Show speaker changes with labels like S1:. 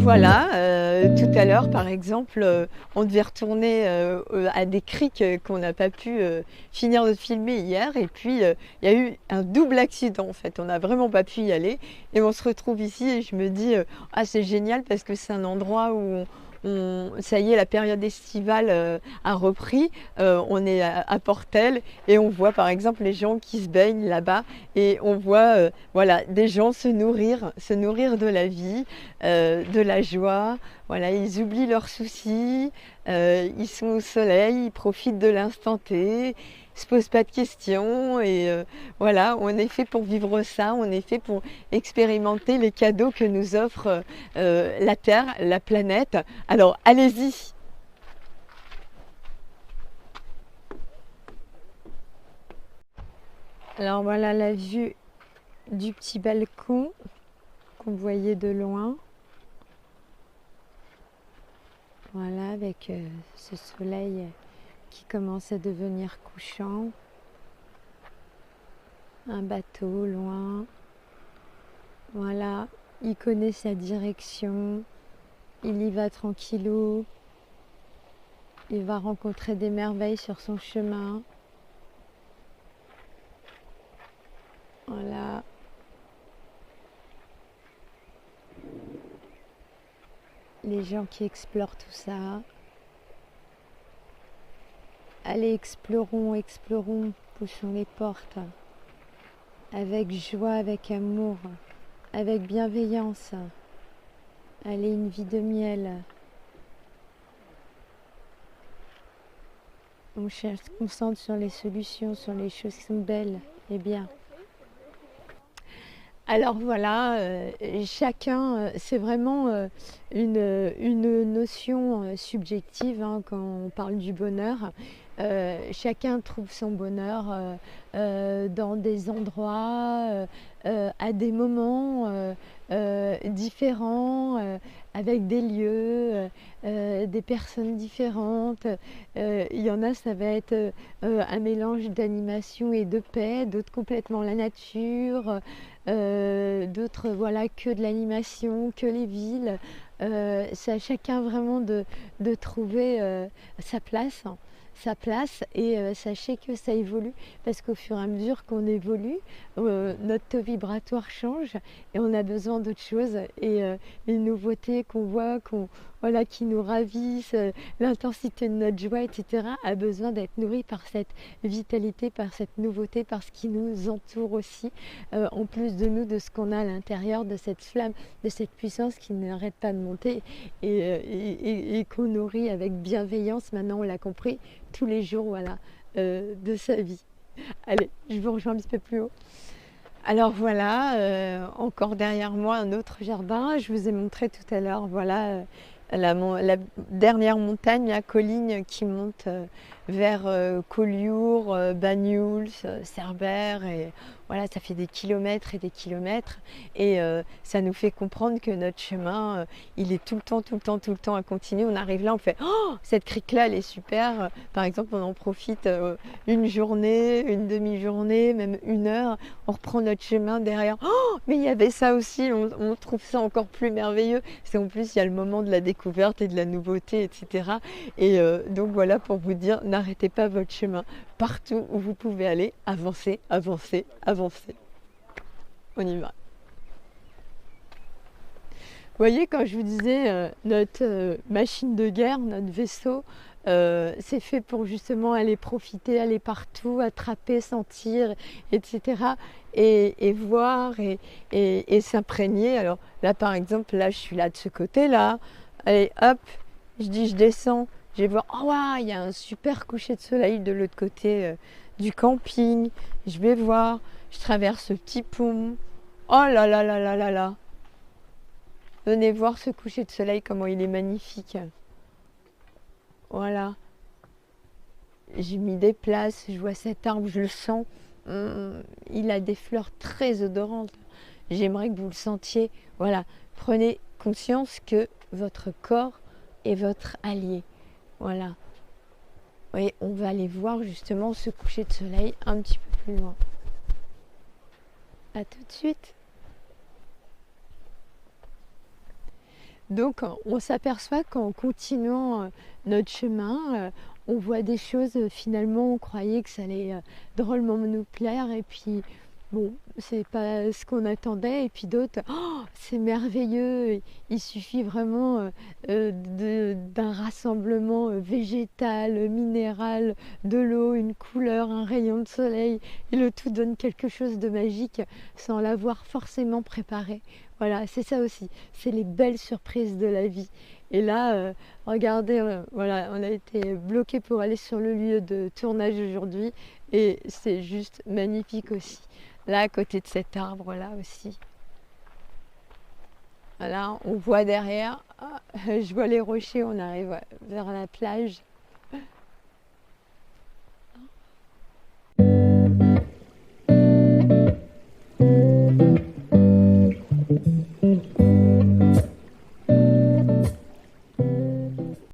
S1: voilà, tout à l'heure, par exemple, on devait retourner à des criques qu'on n'a pas pu finir de filmer hier. Et puis, il y a eu un double accident, en fait. On n'a vraiment pas pu y aller. Et on se retrouve ici et je me dis, ah, c'est génial parce que c'est un endroit où ça y est, la période estivale a repris. On est à Portel et on voit, par exemple, les gens qui se baignent là-bas. Et on voit, voilà, des gens se nourrir de la vie, de la joie. Voilà, ils oublient leurs soucis, ils sont au soleil, ils profitent de l'instant T, ils se posent pas de questions et voilà, on est fait pour vivre ça, on est fait pour expérimenter les cadeaux que nous offre la Terre, la planète. Alors allez-y. Alors voilà la vue du petit balcon qu'on voyait de loin. Voilà, avec ce soleil qui commence à devenir couchant. Un bateau loin. Voilà, il connaît sa direction. Il y va tranquillou. Il va rencontrer des merveilles sur son chemin. Voilà. Les gens qui explorent tout ça. Allez, explorons, poussons les portes. Avec joie, avec amour, avec bienveillance. Allez, une vie de miel. On se concentre sur les solutions, sur les choses qui sont belles et bien. Alors voilà, chacun, c'est vraiment une notion subjective hein, quand on parle du bonheur. Chacun trouve son bonheur dans des endroits, à des moments différents, avec des lieux, des personnes différentes. Il y en a, ça va être un mélange d'animation et de paix, d'autres complètement la nature. D'autres voilà que de l'animation, que les villes. C'est à chacun vraiment de trouver sa place et sachez que ça évolue parce qu'au fur et à mesure qu'on évolue, notre taux vibratoire change et on a besoin d'autres choses et les nouveautés qu'on voit, voilà, qui nous ravissent, l'intensité de notre joie, etc., a besoin d'être nourrie par cette vitalité, par cette nouveauté, par ce qui nous entoure aussi, en plus de nous, de ce qu'on a à l'intérieur, de cette flamme, de cette puissance qui n'arrête pas de monter et qu'on nourrit avec bienveillance, maintenant on l'a compris, tous les jours voilà, de sa vie. Allez, je vous rejoins un petit peu plus haut. Alors voilà, encore derrière moi un autre jardin. Je vous ai montré tout à l'heure, voilà, la dernière montagne, la colline qui monte vers Collioure, Banyuls, Cerbère, et voilà, ça fait des kilomètres et des kilomètres, et ça nous fait comprendre que notre chemin, il est tout le temps à continuer. On arrive là, on fait oh, cette crique-là, elle est super. Par exemple, on en profite une journée, une demi-journée, même une heure. On reprend notre chemin derrière. Oh, mais il y avait ça aussi. On trouve ça encore plus merveilleux. C'est en plus, il y a le moment de la découverte et de la nouveauté, etc. Et donc voilà pour vous dire, n'arrêtez pas votre chemin. Partout où vous pouvez aller, avancez, avancez, avancez. On y va. Vous voyez, quand je vous disais, notre machine de guerre, notre vaisseau, c'est fait pour justement aller profiter, aller partout, attraper, sentir, etc. Et voir et s'imprégner. Alors là, par exemple, là, je suis là de ce côté-là. Allez, hop, je descends. Je vais voir, oh wow, il y a un super coucher de soleil de l'autre côté du camping. Je vais voir, je traverse ce petit pont. Oh là là là là là là. Venez voir ce coucher de soleil, comment il est magnifique. Voilà. J'ai mis des places, je vois cet arbre, je le sens. Il a des fleurs très odorantes. J'aimerais que vous le sentiez. Voilà. Prenez conscience que votre corps est votre allié. Voilà. Et on va aller voir justement ce coucher de soleil un petit peu plus loin. À tout de suite. Donc on s'aperçoit qu'en continuant notre chemin, on voit des choses, finalement on croyait que ça allait drôlement nous plaire et puis bon, c'est pas ce qu'on attendait et puis d'autres, oh, c'est merveilleux, il suffit vraiment d'un rassemblement végétal, minéral, de l'eau, une couleur, un rayon de soleil et le tout donne quelque chose de magique sans l'avoir forcément préparé. Voilà, c'est ça aussi, c'est les belles surprises de la vie. Et là, regardez, voilà, on a été bloqué pour aller sur le lieu de tournage aujourd'hui et c'est juste magnifique aussi. Là, à côté de cet arbre-là aussi. Voilà, on voit derrière, je vois les rochers, on arrive vers la plage.